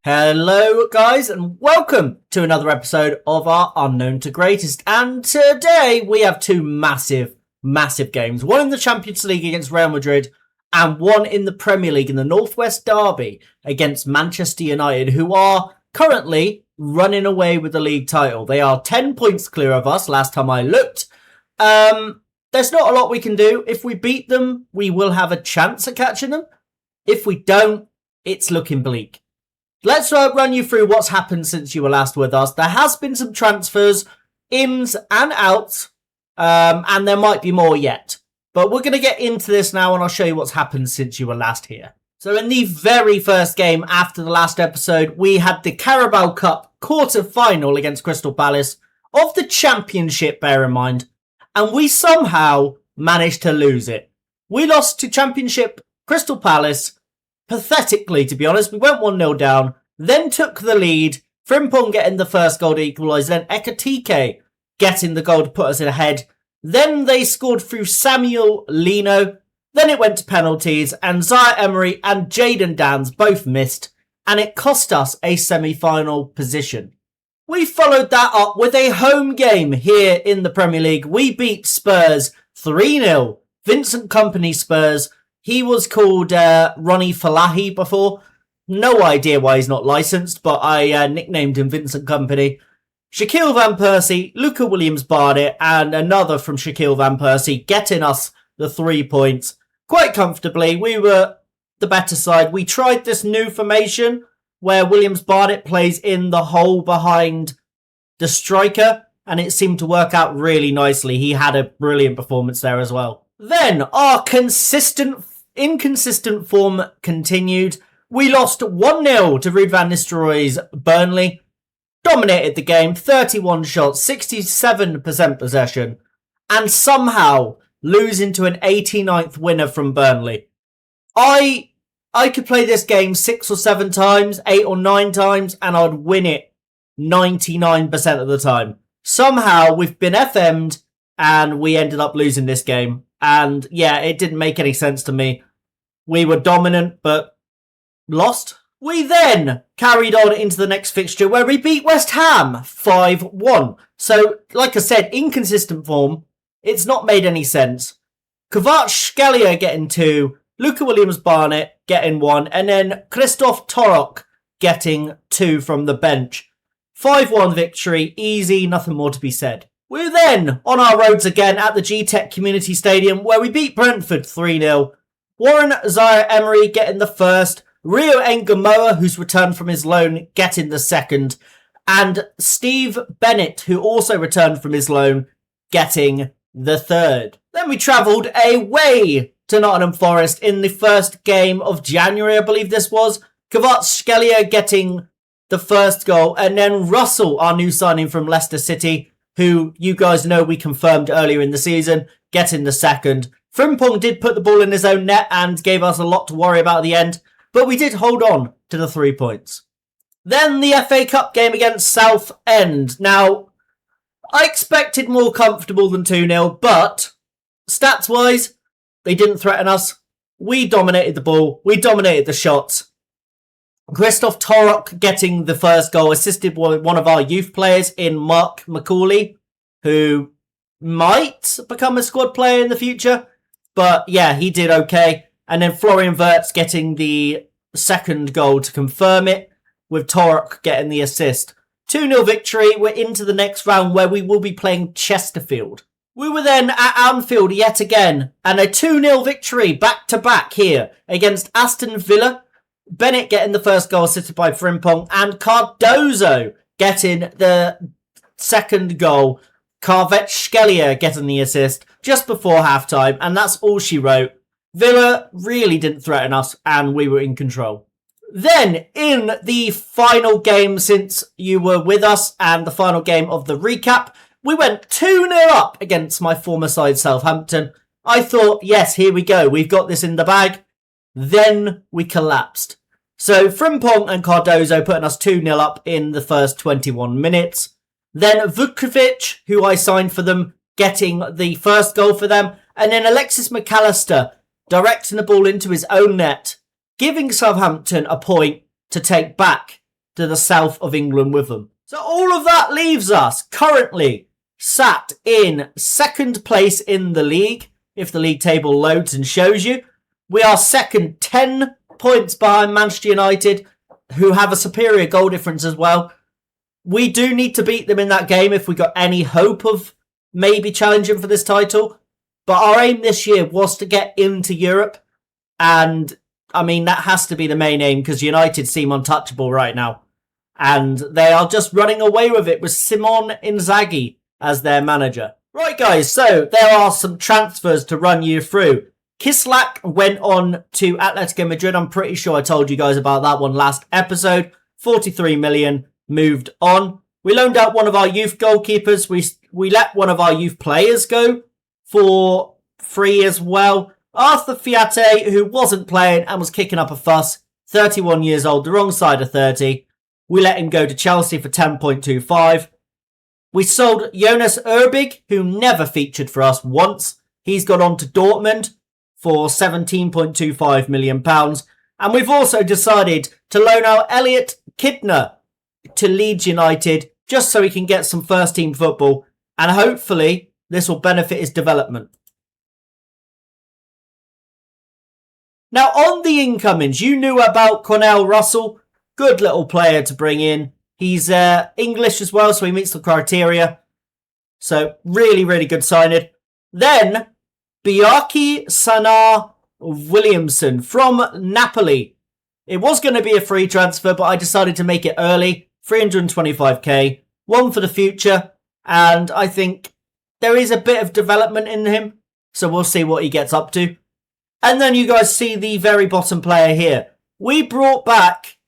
Hello guys and welcome to another episode of our Unknown to Greatest, and today we have two massive games. One in the Champions League against Real Madrid and one in the Premier League in the Northwest Derby against Manchester United, who are currently running away with the league title. They are 10 points clear of us last time I looked. There's not a lot we can do. If we beat them, we will have a chance at catching them. If we don't, it's looking bleak. Let's run you through what's happened since you were last with us. There has been some transfers, ins and outs, and there might be more yet. But we're going to get into this now, and I'll show you what's happened since you were last here. So in the very first game after the last episode, we had the Carabao Cup quarter-final against Crystal Palace of the Championship, bear in mind, and we somehow managed to lose it. We lost to Championship Crystal Palace pathetically, to be honest. We went 1-0 down, then took the lead, Frimpong getting the first goal to equalise, then Ekatike getting the goal to put us ahead. Then they scored through Samuel Lino, then it went to penalties, and Zaire Emery and Jayden Danns both missed, and it cost us a semi-final position. We followed that up with a home game here in the Premier League. We beat Spurs 3-0. Vincent Kompany Spurs. He was called Ronnie Falahi before. No idea why he's not licensed, but I nicknamed him Vincent Kompany. Shaquille Van Persie, Luca Williams-Barnett, and another from Shaquille Van Persie getting us the 3 points quite comfortably. We were the better side. We tried this new formation where Williams-Barnett plays in the hole behind the striker, and it seemed to work out really nicely. He had a brilliant performance there as well. Then our inconsistent form continued. We lost 1-0 to Ruud van Nistelrooy's Burnley. Dominated the game, 31 shots, 67% possession, and somehow losing to an 89th winner from Burnley. I could play this game 6 or 7 times, 8 or 9 times, and I'd win it 99% of the time. Somehow we've been FM'd and we ended up losing this game. And yeah, it didn't make any sense to me. We were dominant, but lost. We then carried on into the next fixture where we beat West Ham 5-1. So, like I said, inconsistent form. It's not made any sense. Kvaratskhelia getting 2, Luca Williams-Barnett getting 1, and then Christoph Torok getting 2 from the bench. 5-1 victory, easy, nothing more to be said. We're then on our roads again at the G-Tech Community Stadium where we beat Brentford 3-0. Warren Zaire Emery getting the first, Rio Ngamoa, who's returned from his loan, getting the second, and Steve Bennett, who also returned from his loan, getting the third. Then we travelled away to Nottingham Forest in the first game of January, I believe this was. Kvaratskhelia getting the first goal, and then Russell, our new signing from Leicester City, who you guys know we confirmed earlier in the season, getting the second. Frimpong did put the ball in his own net and gave us a lot to worry about at the end, but we did hold on to the 3 points. Then the FA Cup game against Southend. Now, I expected more comfortable than 2-0, but stats-wise, they didn't threaten us. We dominated the ball. We dominated the shots. Christoph Torok getting the first goal, assisted by one of our youth players in Mark McCauley, who might become a squad player in the future. But yeah, he did okay. And then Florian Wirtz getting the second goal to confirm it, with Torok getting the assist. 2-0 victory. We're into the next round where we will be playing Chesterfield. We were then at Anfield yet again, and a 2-0 victory back-to-back here against Aston Villa. Bennett getting the first goal, assisted by Frimpong, and Cardozo getting the second goal. Kvaratskhelia getting the assist just before half-time, and that's all she wrote. Villa really didn't threaten us, and we were in control. Then, in the final game since you were with us, and the final game of the recap, we went 2-0 up against my former side, Southampton. I thought, yes, here we go. We've got this in the bag. Then we collapsed. So Frimpong and Cardozo putting us 2-0 up in the first 21 minutes. Then Vukovic, who I signed for them, getting the first goal for them. And then Alexis McAllister directing the ball into his own net, giving Southampton a point to take back to the south of England with them. So all of that leaves us currently sat in second place in the league. If the league table loads and shows you, we are second, 10 points behind Manchester United, who have a superior goal difference as well. We do need to beat them in that game if we got any hope of maybe challenging for this title. But our aim this year was to get into Europe. And, I mean, that has to be the main aim because United seem untouchable right now. And they are just running away with it with Simone Inzaghi as their manager. Right, guys, so there are some transfers to run you through. Kislak went on to Atletico Madrid. I'm pretty sure I told you guys about that one last episode. 43 million moved on. We loaned out one of our youth goalkeepers. We let one of our youth players go for free as well. Arthur Fiate, who wasn't playing and was kicking up a fuss. 31 years old, the wrong side of 30. We let him go to Chelsea for 10.25. We sold Jonas Erbig, who never featured for us once. He's gone on to Dortmund for £17.25 million. And we've also decided to loan out Elliot Kidner to Leeds United just so he can get some first team football. And hopefully this will benefit his development. Now on the incomings, you knew about Cornell Russell. Good little player to bring in. He's English as well, so he meets the criteria. So, really, really good signing. Then, Bjarki Sanar Williamson from Napoli. It was going to be a free transfer, but I decided to make it early. 325k. One for the future. And I think there is a bit of development in him. So, we'll see what he gets up to. And then you guys see the very bottom player here. We brought back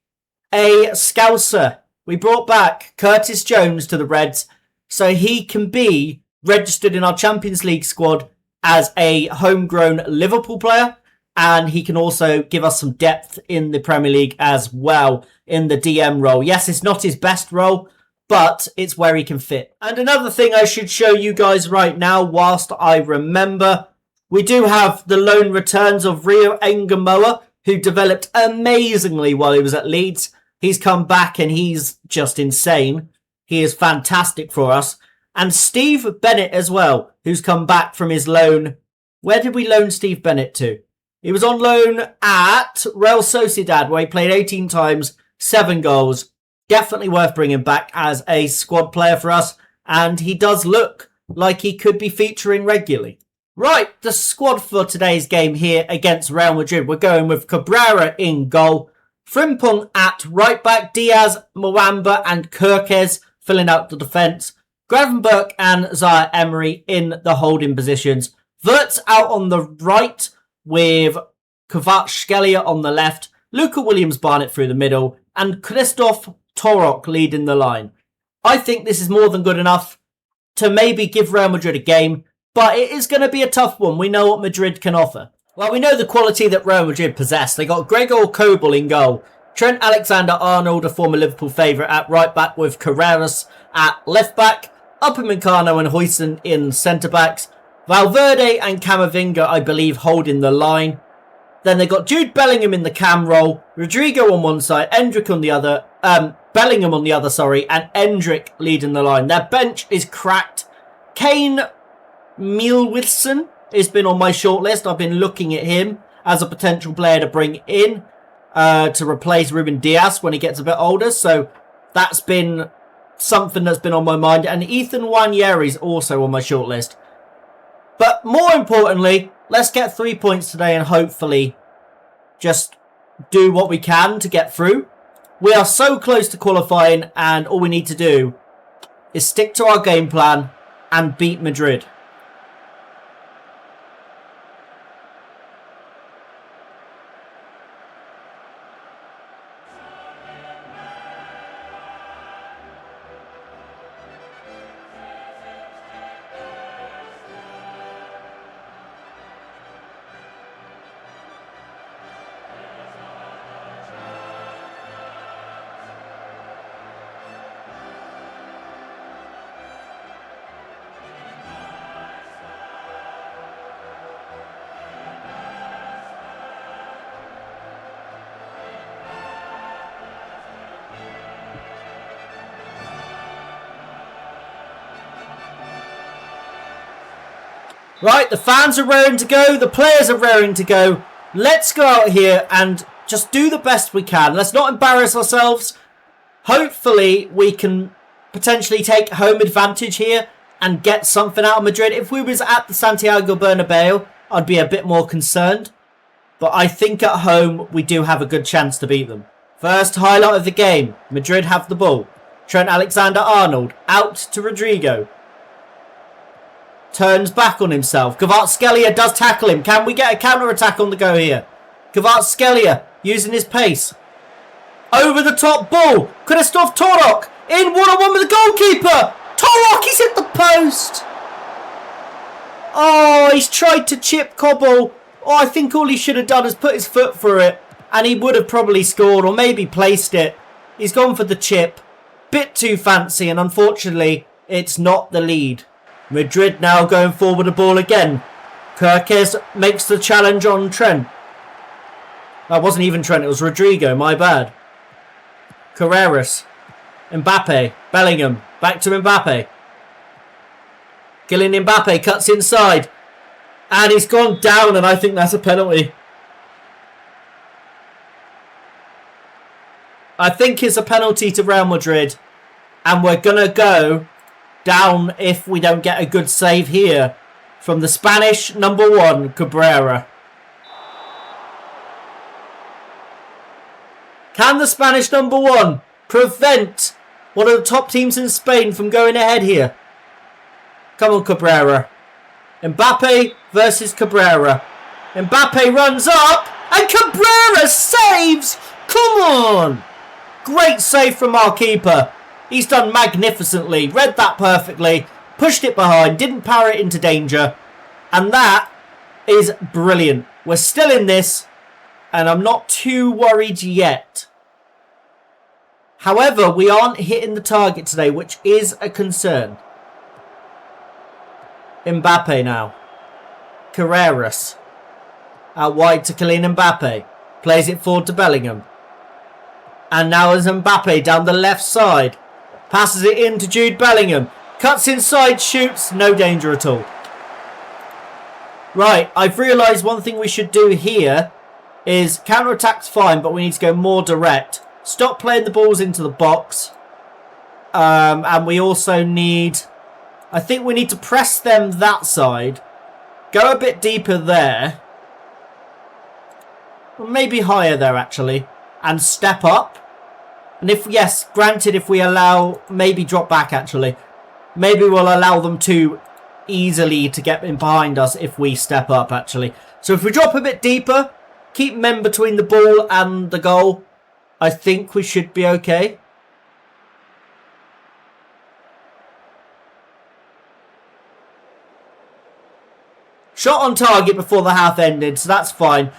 a Scouser. We brought back Curtis Jones to the Reds so he can be registered in our Champions League squad as a homegrown Liverpool player. And he can also give us some depth in the Premier League as well in the DM role. Yes, it's not his best role, but it's where he can fit. And another thing I should show you guys right now whilst I remember, we do have the loan returns of Rio Engamoa, who developed amazingly while he was at Leeds. He's come back and he's just insane. He is fantastic for us. And Steve Bennett as well, who's come back from his loan. Where did we loan Steve Bennett to? He was on loan at Real Sociedad, where he played 18 times, 7 goals. Definitely worth bringing back as a squad player for us. And he does look like he could be featuring regularly. Right, the squad for today's game here against Real Madrid. We're going with Cabrera in goal. Frimpong at right back, Diaz, Mwamba and Kirkes filling out the defence. Gravenberch and Zaire Emery in the holding positions. Wirtz out on the right with Kvaratskhelia on the left. Luca Williams-Barnett through the middle. And Christoph Torok leading the line. I think this is more than good enough to maybe give Real Madrid a game. But it is going to be a tough one. We know what Madrid can offer. Well, we know the quality that Real Madrid possess. They got Gregor Kobel in goal. Trent Alexander-Arnold, a former Liverpool favourite, at right back with Carreras at left back. Upamecano and Huijsen in centre-backs. Valverde and Camavinga, I believe, holding the line. Then they got Jude Bellingham in the cam role. Rodrigo on one side, Endrick on the other. Bellingham on the other, and Endrick leading the line. Their bench is cracked. Kane Mielwitsen has been on my shortlist. I've been looking at him as a potential player to bring in to replace Ruben Diaz when he gets a bit older. So that's been something that's been on my mind. And Ethan Nwaneri is also on my shortlist. But more importantly, let's get 3 points today and hopefully just do what we can to get through. We are so close to qualifying and all we need to do is stick to our game plan and beat Madrid. Right, the fans are raring to go. The players are raring to go. Let's go out here and just do the best we can. Let's not embarrass ourselves. Hopefully, we can potentially take home advantage here and get something out of Madrid. If we was at the Santiago Bernabeu, I'd be a bit more concerned. But I think at home, we do have a good chance to beat them. First highlight of the game. Madrid have the ball. Trent Alexander-Arnold out to Rodrigo. Turns back on himself. Kvaratskhelia does tackle him. Can we get a counter-attack on the go here? Kvaratskhelia using his pace. Over the top ball. Krzysztof Torok in one-on-one with the goalkeeper. Torok, he's hit the post. Oh, he's tried to chip Cobble. Oh, I think all he should have done is put his foot through it. And he would have probably scored or maybe placed it. He's gone for the chip. Bit too fancy, and unfortunately, it's not the lead. Madrid now going forward the ball again. Kirkes makes the challenge on Trent. That wasn't even Trent, it was Rodrigo, my bad. Carreras. Mbappe. Bellingham. Back to Mbappe. Kylian Mbappe cuts inside. And he's gone down, and I think that's a penalty. I think it's a penalty to Real Madrid. And we're going to go down if we don't get a good save here from the Spanish number 1, Cabrera. Can the Spanish number 1 prevent one of the top teams in Spain from going ahead here? Come on, Cabrera. Mbappe versus Cabrera. Mbappe runs up and Cabrera saves! Come on! Great save from our keeper. He's done magnificently. Read that perfectly. Pushed it behind. Didn't power it into danger. And that is brilliant. We're still in this. And I'm not too worried yet. However, we aren't hitting the target today, which is a concern. Mbappe now. Carreras. Out wide to Kylian Mbappe. Plays it forward to Bellingham. And now is Mbappe down the left side. Passes it in to Jude Bellingham. Cuts inside, shoots. No danger at all. Right, I've realised one thing we should do here is counter-attack's fine, but we need to go more direct. Stop playing the balls into the box. And we also need... I think we need to press them that side. Go a bit deeper there. Or maybe higher there, actually. And step up. And if, yes, granted, if we allow... Maybe drop back, actually. Maybe we'll allow them to easily to get in behind us if we step up, actually. So if we drop a bit deeper, keep men between the ball and the goal, I think we should be okay. Shot on target before the half ended, so that's fine.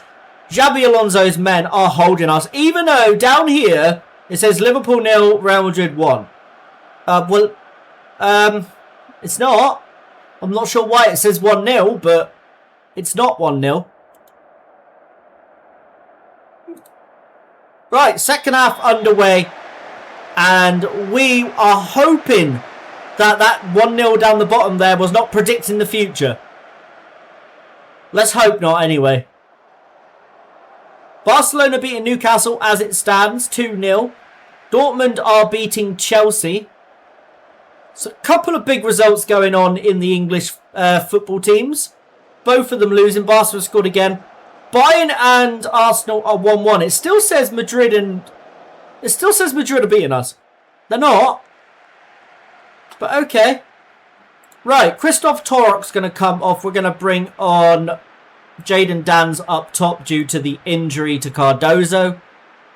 Xabi Alonso's men are holding us, even though down here it says Liverpool 0, Real Madrid 1. It's not. I'm not sure why it says 1-0, but it's not 1-0. Right, second half underway. And we are hoping that that 1-0 down the bottom there was not predicting the future. Let's hope not anyway. Barcelona beating Newcastle as it stands, 2-0. Dortmund are beating Chelsea. So a couple of big results going on in the English football teams. Both of them losing. Barcelona scored again. Bayern and Arsenal are 1-1. It still says Madrid are beating us. They're not. But okay. Right, Krzysztof Torok's going to come off. We're going to bring on Jadon Danns up top due to the injury to Cardozo.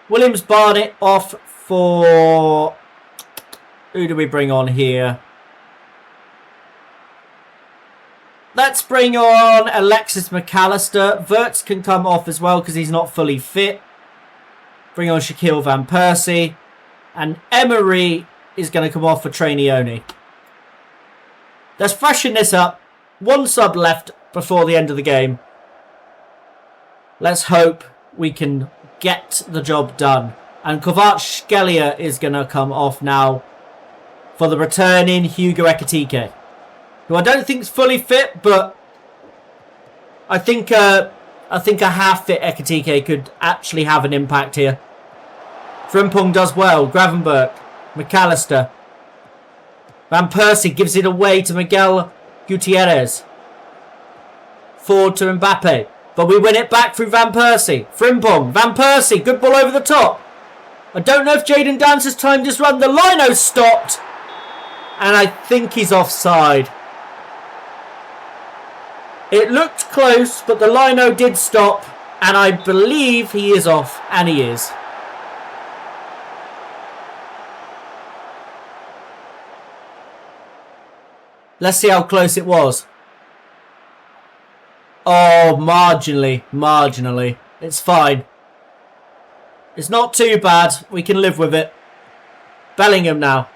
Williams Barnett off for... Who do we bring on here? Let's bring on Alexis McAllister. Wirtz can come off as well because he's not fully fit. Bring on Shaquille Van Persie. And Emery is going to come off for Trainioni. Let's freshen this up. One sub left before the end of the game. Let's hope we can get the job done. And Kvaratskhelia is going to come off now for the returning Hugo Ekitike, who I don't think is fully fit, but I think a half-fit Ekitike could actually have an impact here. Frimpong does well. Gravenberch. McAllister. Van Persie gives it away to Miguel Gutierrez. Forward to Mbappe. But we win it back through Van Persie. Frimpong. Van Persie. Good ball over the top. I don't know if Jayden Dance has timed his run. The lino's stopped. And I think he's offside. It looked close, but the lino did stop. And I believe he is off. And he is. Let's see how close it was. Oh, marginally. It's fine. It's not too bad. We can live with it. Bellingham now.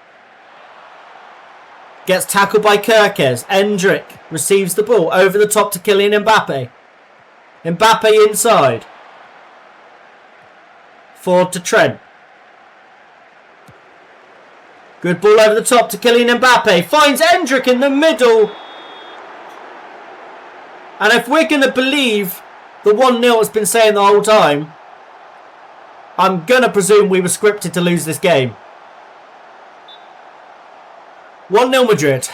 Gets tackled by Kerkez. Endrick receives the ball over the top to Kylian Mbappe. Mbappe inside. Forward to Trent. Good ball over the top to Kylian Mbappe. Finds Endrick in the middle. And if we're going to believe the 1-0 has been saying the whole time, I'm going to presume we were scripted to lose this game. 1-0 Madrid.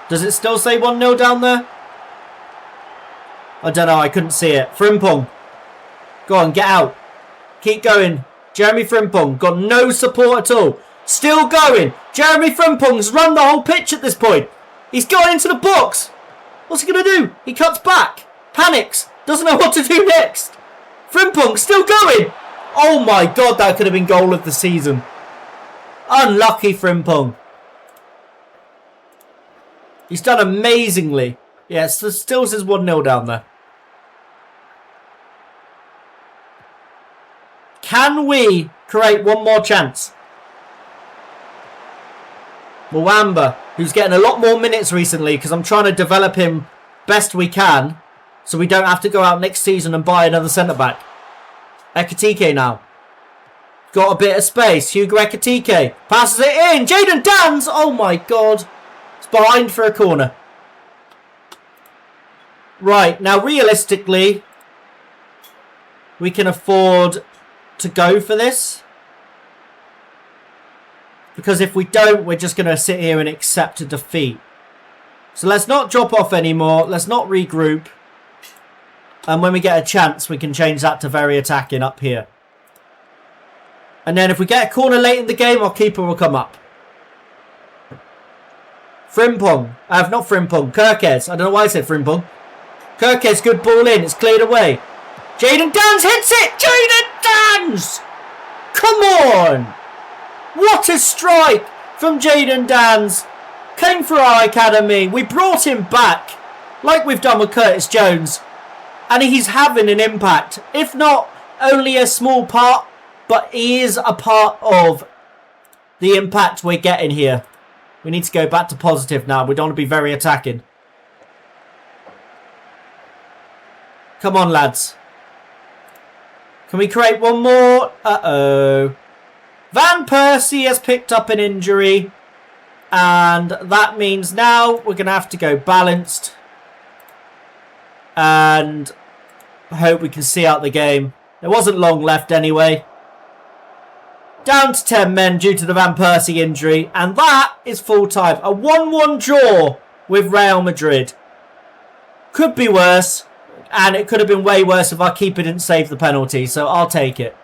Does it still say 1-0 down there? I don't know. I couldn't see it. Frimpong. Go on, get out. Keep going. Jeremy Frimpong. Got no support at all. Still going. Jeremy Frimpong's run the whole pitch at this point. He's gone into the box. What's he going to do? He cuts back. Panics. Doesn't know what to do next. Frimpong still going. Oh my God, that could have been goal of the season. Unlucky Frimpong. He's done amazingly. Yes, there still says 1-0 down there. Can we create one more chance? Mwamba, who's getting a lot more minutes recently because I'm trying to develop him best we can so we don't have to go out next season and buy another centre-back. Ekitike now. Got a bit of space. Hugo Ekitike passes it in. Jayden Dance. Oh my God. It's behind for a corner. Right, now realistically, we can afford to go for this. Because if we don't, we're just going to sit here and accept a defeat. So let's not drop off anymore. Let's not regroup. And when we get a chance, we can change that to very attacking up here. And then if we get a corner late in the game, our keeper will come up. Frimpong. Not Frimpong. Kerkez. I don't know why I said Frimpong. Kerkez, good ball in. It's cleared away. Jayden Dance hits it. Jayden Dance! Come on! What a strike from Jayden Dance. Came through our academy. We brought him back like we've done with Curtis Jones. And he's having an impact. If not only a small part, but he is a part of the impact we're getting here. We need to go back to positive now. We don't want to be very attacking. Come on, lads. Can we create one more? Uh-oh. Van Persie has picked up an injury. And that means now we're going to have to go balanced. And I hope we can see out the game. There wasn't long left anyway. Down to 10 men due to the Van Persie injury. And that is full time. A 1-1 draw with Real Madrid. Could be worse. And it could have been way worse if our keeper didn't save the penalty. So I'll take it.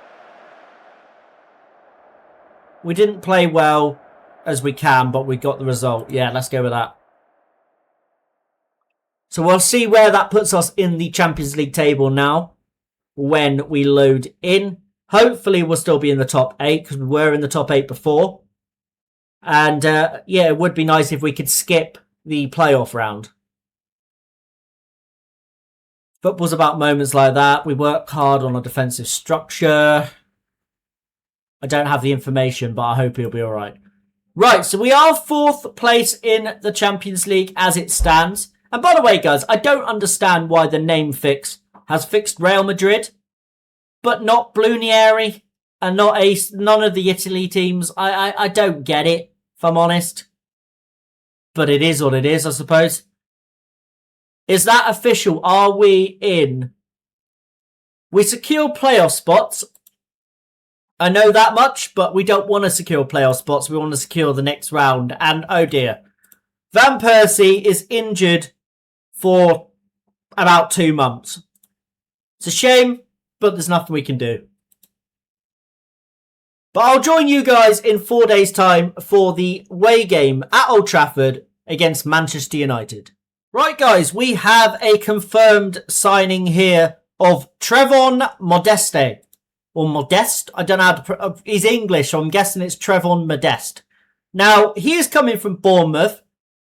We didn't play well as we can, but we got the result. Yeah, let's go with that. So we'll see where that puts us in the Champions League table now when we load in. Hopefully we'll still be in the top 8 because we were in the top 8 before. And yeah, it would be nice if we could skip the playoff round. Football's about moments like that. We work hard on our defensive structure. I don't have the information, but I hope he'll be all right. Right, so we are 4th place in the Champions League as it stands. And by the way, guys, I don't understand why the name fix has fixed Real Madrid, but not Blunieri and not none of the Italy teams. I don't get it, if I'm honest. But it is what it is, I suppose. Is that official? Are we in? We secure playoff spots. I know that much, but we don't want to secure playoff spots. We want to secure the next round. And oh dear. Van Persie is injured for about 2 months. It's a shame, but there's nothing we can do. But I'll join you guys in 4 days' time for the away game at Old Trafford against Manchester United. Right, guys, we have a confirmed signing here of Trevon Modeste. Or Modeste? I don't know how to... He's English, so I'm guessing it's Trevon Modeste. Now, he is coming from Bournemouth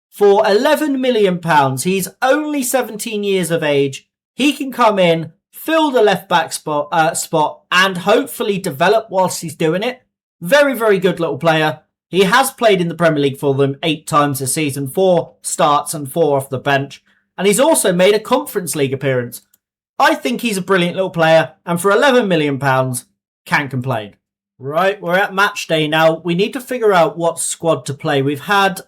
for £11 million. He's only 17 years of age. He can come in, fill the left-back spot, and hopefully develop whilst he's doing it. Very, very good little player. He has played in the Premier League for them 8 times this season, 4 starts and 4 off the bench. And he's also made a Conference League appearance. I think he's a brilliant little player, and for £11 million, can't complain. Right, we're at match day now. We need to figure out what squad to play. We've had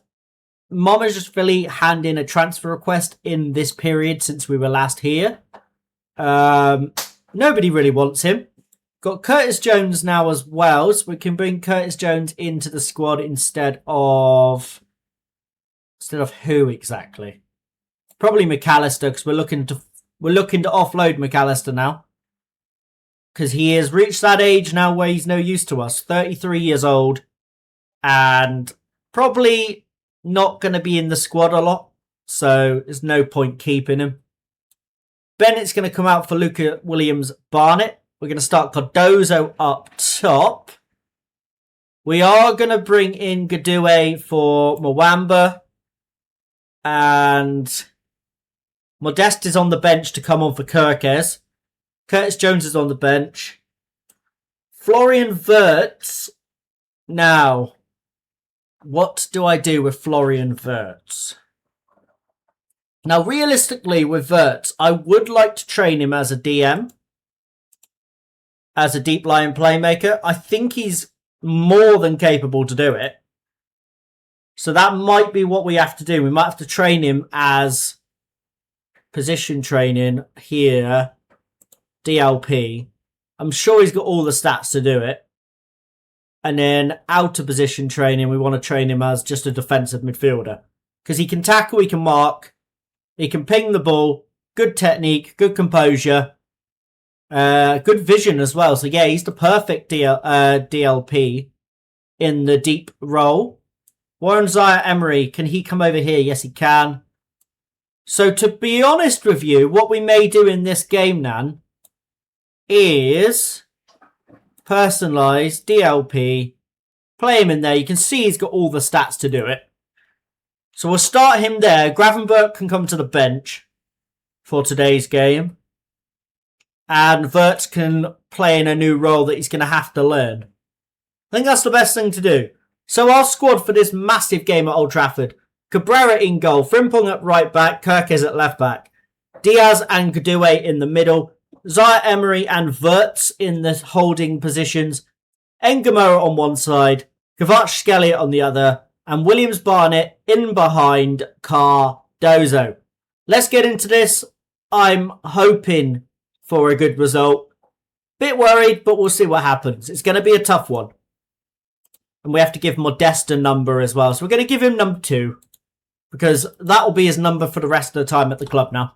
Momajashvili hand in a transfer request in this period since we were last here. Nobody really wants him. Got Curtis Jones now as well, so we can bring Curtis Jones into the squad instead of who exactly? Probably McAllister, because we're looking to offload McAllister now, because he has reached that age now where he's no use to us. 33 years old, and probably not going to be in the squad a lot, so there's no point keeping him. Bennett's going to come out for Luca Williams-Barnett. We're going to start Cardozo up top. We are going to bring in Gadue for Mwamba. And Modeste is on the bench to come on for Kirkes. Curtis Jones is on the bench. Florian Wirtz. Now, what do I do with Florian Wirtz? Now, realistically, with Wirtz, I would like to train him as a DM. As a deep line playmaker. I think he's more than capable to do it. So that might be what we have to do. We might have to train him as position training here. DLP. I'm sure he's got all the stats to do it. And then out of position training, we want to train him as just a defensive midfielder. Because he can tackle, he can mark, he can ping the ball, good technique, good composure. Good vision as well. So yeah, he's the perfect DLP in the deep role. Warren Zaire-Emery, can he come over here? Yes, he can. So to be honest with you, what we may do in this game, Nan, is personalise DLP, play him in there. You can see he's got all the stats to do it. So we'll start him there. Gravenberch can come to the bench for today's game. And Wirtz can play in a new role that he's going to have to learn. I think that's the best thing to do. So our squad for this massive game at Old Trafford. Cabrera in goal. Frimpong at right back. Kirkes at left back. Diaz and Gadue in the middle. Zaire-Emery and Wirtz in the holding positions. Engamora on one side. Kvaratskhelia on the other. And Williams-Barnett in behind Cardozo. Let's get into this. I'm hoping for a good result. Bit worried, but we'll see what happens. It's going to be a tough one. And we have to give Modeste a number as well. So we're going to give him number 2. Because that will be his number for the rest of the time at the club now.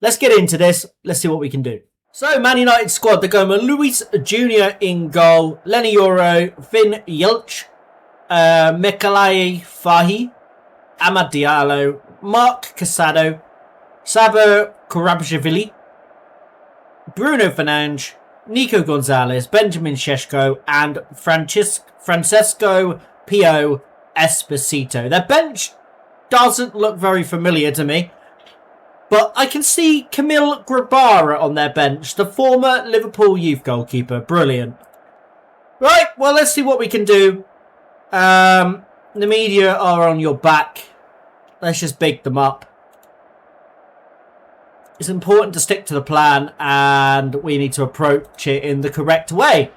Let's get into this. Let's see what we can do. So, Man United squad. They're going with Luis Jr. in goal. Lenny Yoro, Finn Yelch, Mekalai Fahi, Amad Diallo, Mark Casado, Sabo Karabashvili, Bruno Fernandes, Nico Gonzalez, Benjamin Šeško, and Francesco Pio Esposito. Their bench doesn't look very familiar to me, but I can see Camille Grabara on their bench, the former Liverpool youth goalkeeper. Brilliant. Right, well, let's see what we can do. The media are on your back. Let's just big them up. It's important to stick to the plan, and we need to approach it in the correct way.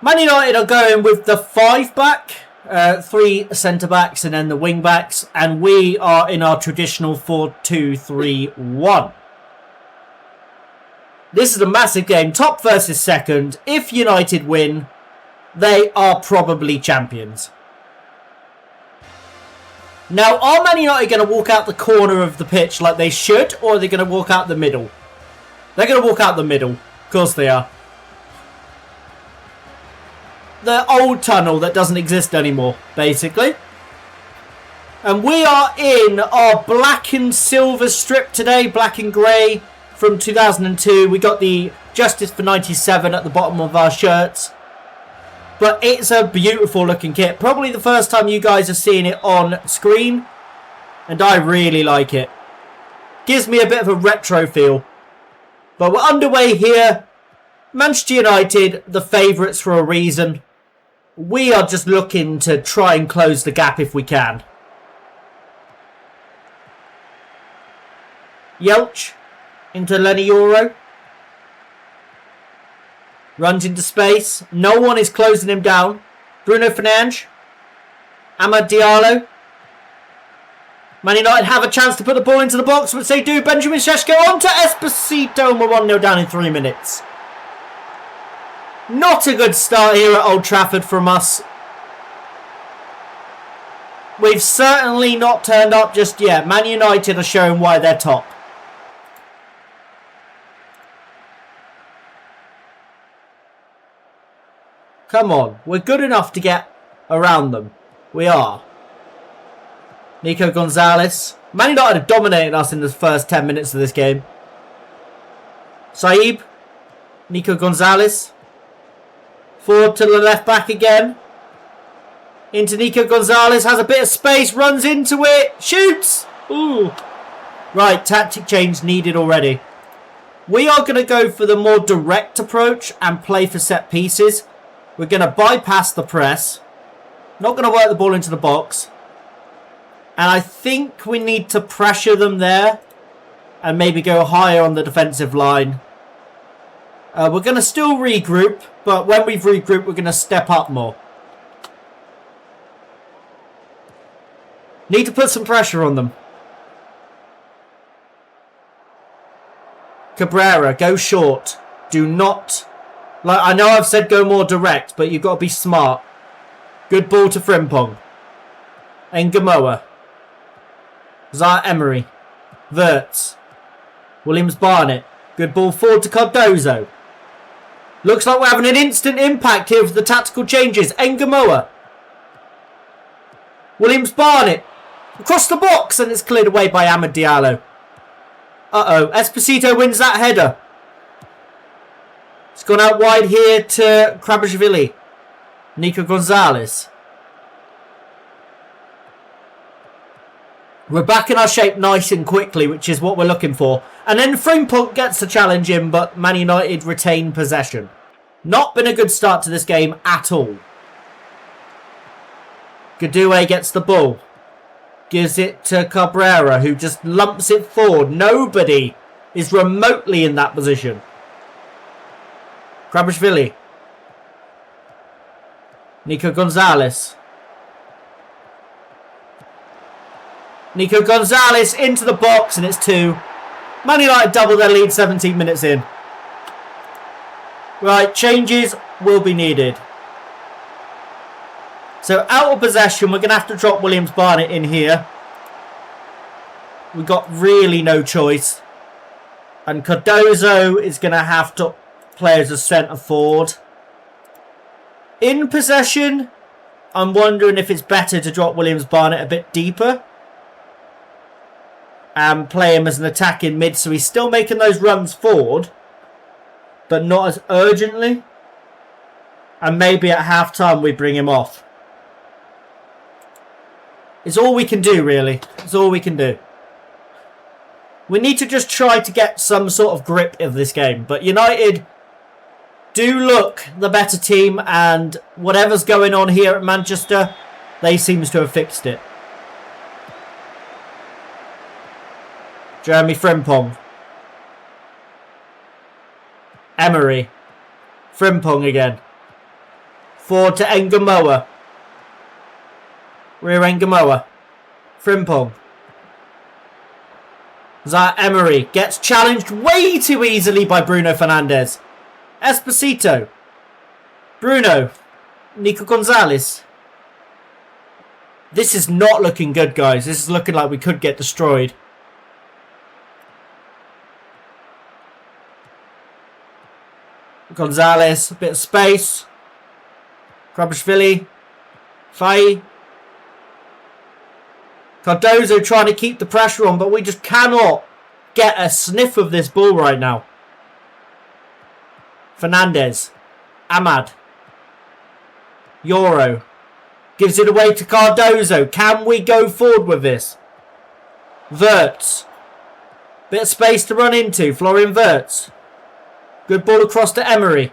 Man United are going with the 5-back. Three centre-backs and then the wing-backs. And we are in our traditional 4-2-3-1. This is a massive game. Top versus second. If United win, they are probably champions. Now, are Man United going to walk out the corner of the pitch like they should, or are they going to walk out the middle? They're going to walk out the middle. Of course they are. The old tunnel that doesn't exist anymore, basically. And we are in our black and silver strip today, black and grey from 2002. We got the Justice for 97 at the bottom of our shirts. But it's a beautiful looking kit. Probably the first time you guys are seeing it on screen. And I really like it. Gives me a bit of a retro feel. But we're underway here. Manchester United, the favourites for a reason. We are just looking to try and close the gap if we can. Yelch into Lenny Euro. Runs into space. No one is closing him down. Bruno Fernandes. Amad Diallo. Man United have a chance to put the ball into the box, which they do. Benjamin Šeško onto Esposito, and we're 1-0 down in 3 minutes. Not a good start here at Old Trafford from us. We've certainly not turned up just yet. Man United are showing why they're top. Come on, we're good enough to get around them. We are. Nico Gonzalez. Man United are dominating us in the first 10 minutes of this game. Saib. Nico Gonzalez. Forward to the left back again. Into Nico Gonzalez. Has a bit of space. Runs into it. Shoots. Ooh. Right, tactic change needed already. We are going to go for the more direct approach and play for set pieces. We're going to bypass the press. Not going to work the ball into the box. And I think we need to pressure them there. And maybe go higher on the defensive line. We're going to still regroup. But when we've regrouped, we're going to step up more. Need to put some pressure on them. Cabrera, go short. Do not... Like, I know I've said go more direct, but you've got to be smart. Good ball to Frimpong. Ngamoa. Zaire Emery. Wirtz. Williams Barnett. Good ball forward to Cardozo. Looks like we're having an instant impact here with the tactical changes. Ngamoa. Williams Barnett. Across the box, and it's cleared away by Amad Diallo. Uh-oh. Esposito wins that header. It's gone out wide here to Krabashvili. Nico Gonzalez. We're back in our shape nice and quickly, which is what we're looking for. And then Frimpong gets the challenge in, but Man United retain possession. Not been a good start to this game at all. Gadue gets the ball. Gives it to Cabrera, who just lumps it forward. Nobody is remotely in that position. Krabashvili. Nico Gonzalez. Nico Gonzalez into the box, and it's 2. Man United double their lead 17 minutes in. Right, changes will be needed. So out of possession, we're going to have to drop Williams Barnett in here. We've got really no choice. And Cardozo is going to have to play as a centre forward. In possession, I'm wondering if it's better to drop Williams Barnett a bit deeper. And play him as an attacking mid, so he's still making those runs forward. But not as urgently. And maybe at half-time we bring him off. It's all we can do, really. It's all we can do. We need to just try to get some sort of grip of this game. But United do look the better team, and whatever's going on here at Manchester, they seem to have fixed it. Jeremy Frimpong. Emery. Frimpong again. Forward to Ngamoa. Rear Gamoa. Frimpong. Emery gets challenged way too easily by Bruno Fernandes. Esposito. Bruno. Nico Gonzalez. This is not looking good, guys. This is looking like we could get destroyed. Gonzalez, a bit of space. Krabashvili. Fai. Cardozo trying to keep the pressure on, but we just cannot get a sniff of this ball right now. Fernandes. Ahmad. Euro. Gives it away to Cardozo. Can we go forward with this? Wirtz. Bit of space to run into. Florian Wirtz. Good ball across to Emery.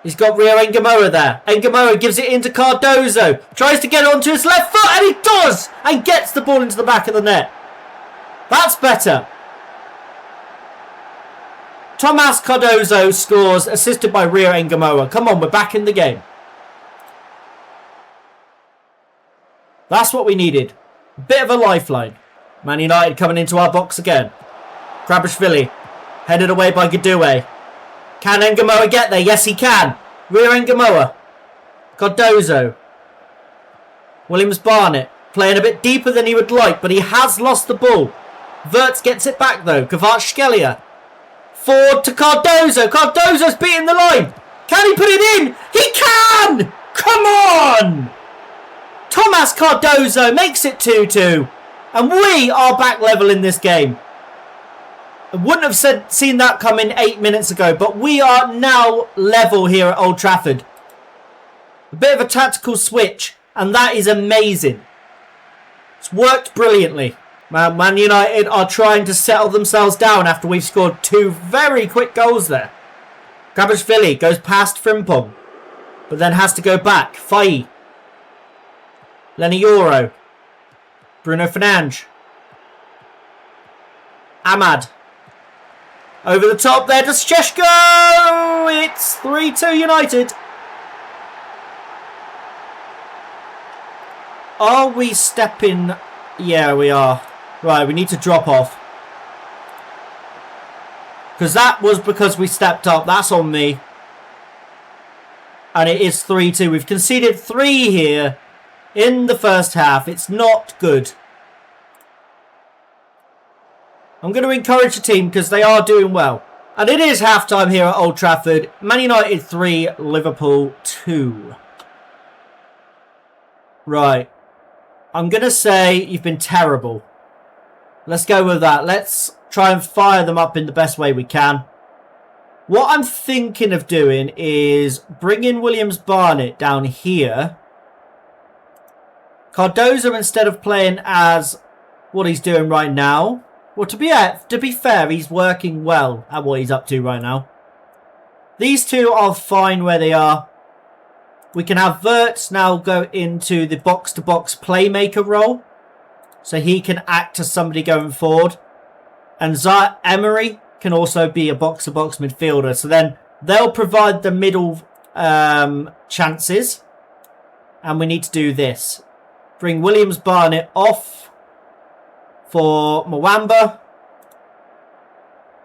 He's got Rio Ngamoa there. Ngamoa gives it into Cardozo. Tries to get onto his left foot, and he does! And gets the ball into the back of the net. That's better. Tomas Cardozo scores, assisted by Rio Ngamoa. Come on, we're back in the game. That's what we needed. Bit of a lifeline. Man United coming into our box again. Krabashvili. Headed away by Gadoué. Can Ngamoa get there? Yes, he can. Rio Ngamoa. Cardozo. Williams Barnett. Playing a bit deeper than he would like, but he has lost the ball. Wirtz gets it back, though. Kvaratskhelia. Forward to Cardozo. Cardozo's beating the line. Can he put it in? He can! Come on! Tomas Cardozo makes it 2-2. And we are back level in this game. I wouldn't have seen that coming 8 minutes ago, but we are now level here at Old Trafford. A bit of a tactical switch, and that is amazing. It's worked brilliantly. Man United are trying to settle themselves down after we've scored 2 very quick goals there. Krabashvili goes past Frimpong, but then has to go back. Fai. Lenny Euro. Bruno Fernandes. Ahmad. Over the top there to Šeško. It's 3-2 United. Are we stepping? Yeah, we are. Right, we need to drop off. Because that was because we stepped up. That's on me. And it is 3-2. We've conceded 3 here in the first half. It's not good. I'm going to encourage the team because they are doing well. And it is half-time here at Old Trafford. Man United 3, Liverpool 2. Right. I'm going to say you've been terrible. Let's go with that. Let's try and fire them up in the best way we can. What I'm thinking of doing is bringing Williams Barnett down here. Cardozo, instead of playing as what he's doing right now. Well, to be fair, he's working well at what he's up to right now. These two are fine where they are. We can have Wirtz now go into the box-to-box playmaker role. So he can act as somebody going forward. And Emery can also be a box-to-box midfielder. So then they'll provide the middle chances. And we need to do this. Bring Williams Barnett off for Mwamba.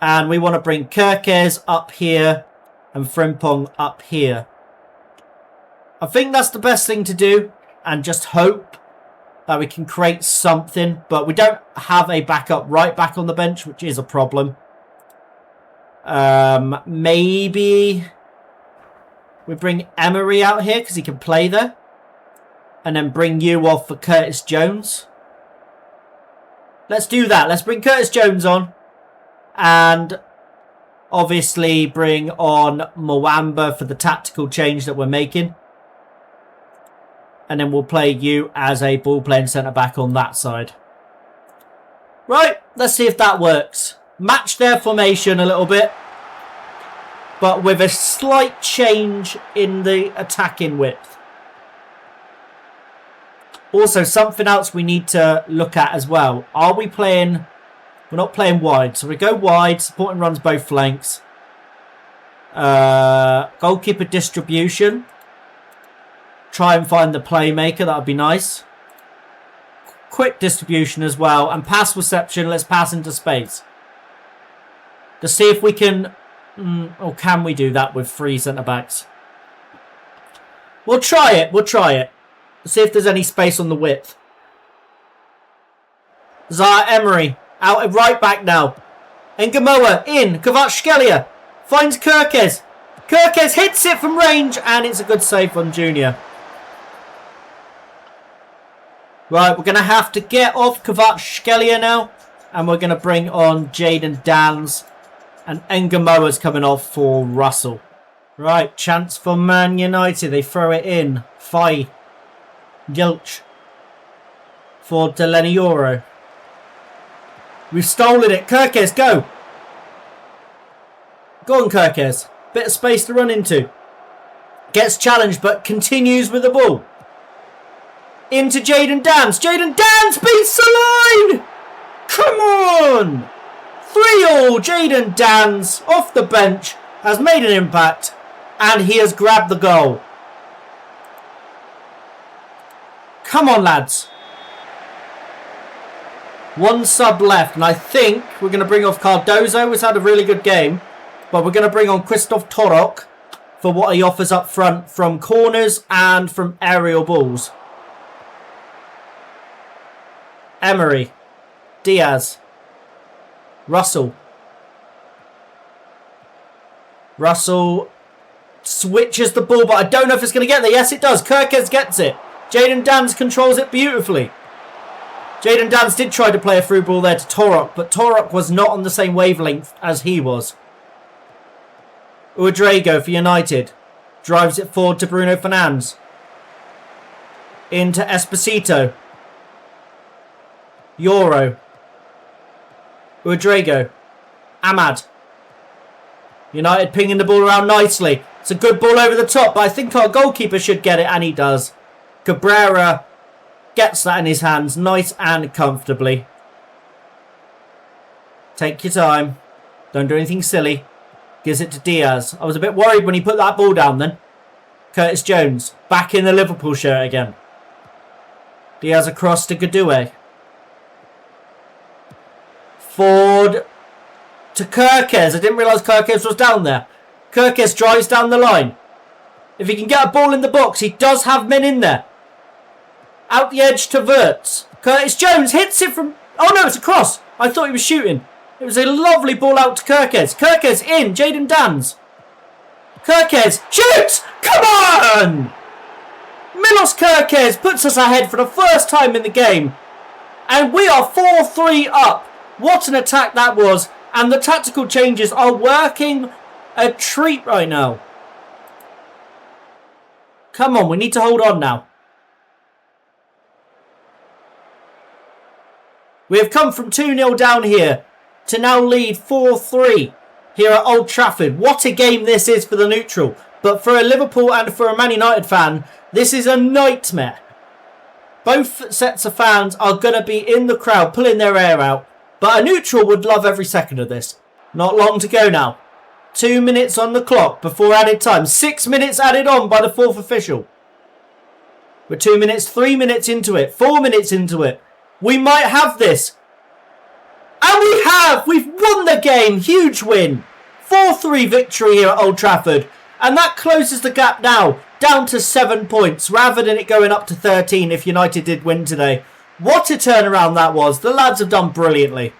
And we want to bring Kerkez up here and Frimpong up here. I think that's the best thing to do. And just hope that we can create something. But we don't have a backup right back on the bench, which is a problem. Maybe we bring Emery out here because he can play there. And then bring you off for Curtis Jones. Let's do that. Let's bring Curtis Jones on. And obviously bring on Mwamba for the tactical change that we're making. And then we'll play you as a ball-playing centre-back on that side. Right, let's see if that works. Match their formation a little bit. But with a slight change in the attacking width. Also, something else we need to look at as well. Are we playing... We're not playing wide. So we go wide. Supporting runs both flanks. Goalkeeper distribution. try and find the playmaker. That would be nice. Quick distribution as well. And pass reception. Let's pass into space. To see if we can... or can we do that with 3 centre-backs? We'll try it. We'll try it. See if there's any space on the width. Zaire Emery out at right back now. Ngamoa in. Kvaratskhelia finds Kirkes. Kirkes hits it from range and it's a good save from Junior. Right, we're going to have to get off Kvaratskhelia now. And we're going to bring on Jaden Dans. And Ngamoa's coming off for Russell. Right, chance for Man United. They throw it in. Fai. Gilch. For Delaney Euro. We've stolen it. Kirkes, go. Go on, Kirkes. Bit of space to run into. Gets challenged, but continues with the ball. Into Jaden Dans. Jaden Dans beats the line! Come on! 3-3. Jaden Dans, off the bench, has made an impact. And he has grabbed the goal. Come on, lads. 1 sub left. And I think we're going to bring off Cardozo, who's had a really good game. But we're going to bring on Christoph Torok for what he offers up front from corners and from aerial balls. Emery. Diaz. Russell. Russell switches the ball, but I don't know if it's going to get there. Yes, it does. Kirkes gets it. Jaden Dans controls it beautifully. Jaden Dans did try to play a through ball there to Torok, but Torok was not on the same wavelength as he was. Uedrago for United. Drives it forward to Bruno Fernandes. Into Esposito. Euro. Uedrago. Ahmad. United pinging the ball around nicely. It's a good ball over the top, but I think our goalkeeper should get it, and he does. Cabrera gets that in his hands, nice and comfortably. Take your time. Don't do anything silly. Gives it to Diaz. I was a bit worried when he put that ball down then. Curtis Jones, back in the Liverpool shirt again. Diaz across to Gadue. Ford to Kirkes. I didn't realise Kirkes was down there. Kirkes drives down the line. If he can get a ball in the box, he does have men in there. Out the edge to Wirtz. Curtis Jones hits it from... Oh no, it's a cross. I thought he was shooting. It was a lovely ball out to Kirkes. Kirkes in. Jaden Dans. Kirkes shoots. Come on! Milos Kirkes puts us ahead for the first time in the game. And we are 4-3 up. What an attack that was. And the tactical changes are working a treat right now. Come on, we need to hold on now. We have come from 2-0 down here to now lead 4-3 here at Old Trafford. What a game this is for the neutral. But for a Liverpool and for a Man United fan, this is a nightmare. Both sets of fans are going to be in the crowd pulling their hair out. But a neutral would love every second of this. Not long to go now. 2 minutes on the clock before added time. 6 minutes added on by the 4th official. We're 2 minutes, 3 minutes into it. 4 minutes into it. We might have this. And we have! We've won the game! Huge win! 4-3 victory here at Old Trafford. And that closes the gap now. Down to 7 points. Rather than it going up to 13 if United did win today. What a turnaround that was. The lads have done brilliantly.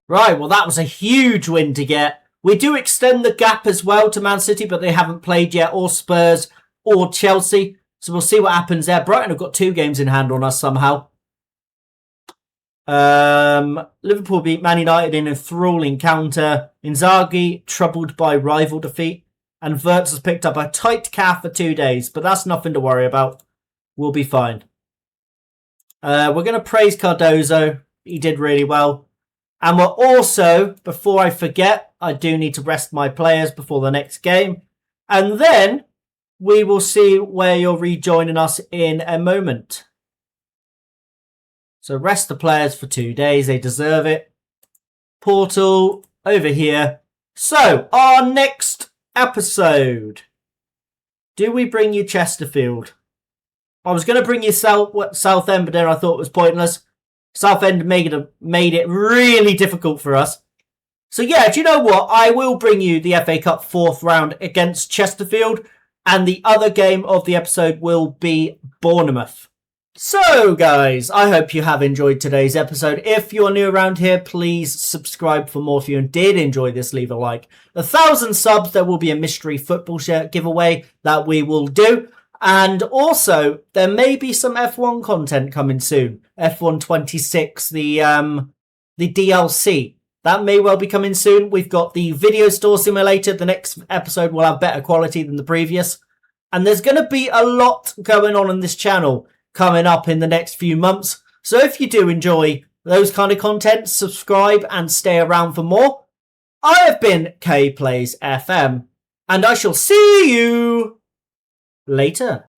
Right, well that was a huge win to get. We do extend the gap as well to Man City, but they haven't played yet, or Spurs, or Chelsea. So we'll see what happens there. Brighton have got 2 games in hand on us somehow. Liverpool beat Man United in a enthralling counter. Inzaghi troubled by rival defeat. And Wirtz has picked up a tight calf for 2 days, but that's nothing to worry about. We'll be fine. We're going to praise Cardozo. He did really well. And we're also, before I forget, I do need to rest my players before the next game. And then we will see where you're rejoining us in a moment. So rest the players for 2 days. They deserve it. Portal, over here. So, our next episode. Do we bring you Chesterfield? I was going to bring you Southend, but then I thought it was pointless. Southend made it really difficult for us. So yeah, do you know what? I will bring you the FA Cup 4th round against Chesterfield. And the other game of the episode will be Bournemouth. So guys, I hope you have enjoyed today's episode. If you're new around here, please subscribe for more. If you did enjoy this, leave a like. 1,000 subs, there will be a mystery football shirt giveaway that we will do. And also, there may be some F1 content coming soon. F1 26, the DLC. That may well be coming soon. We've got the video store simulator. The next episode will have better quality than the previous. And there's going to be a lot going on this channel coming up in the next few months. So if you do enjoy those kind of content, subscribe and stay around for more. I have been K-PlaysFM, and I shall see you later.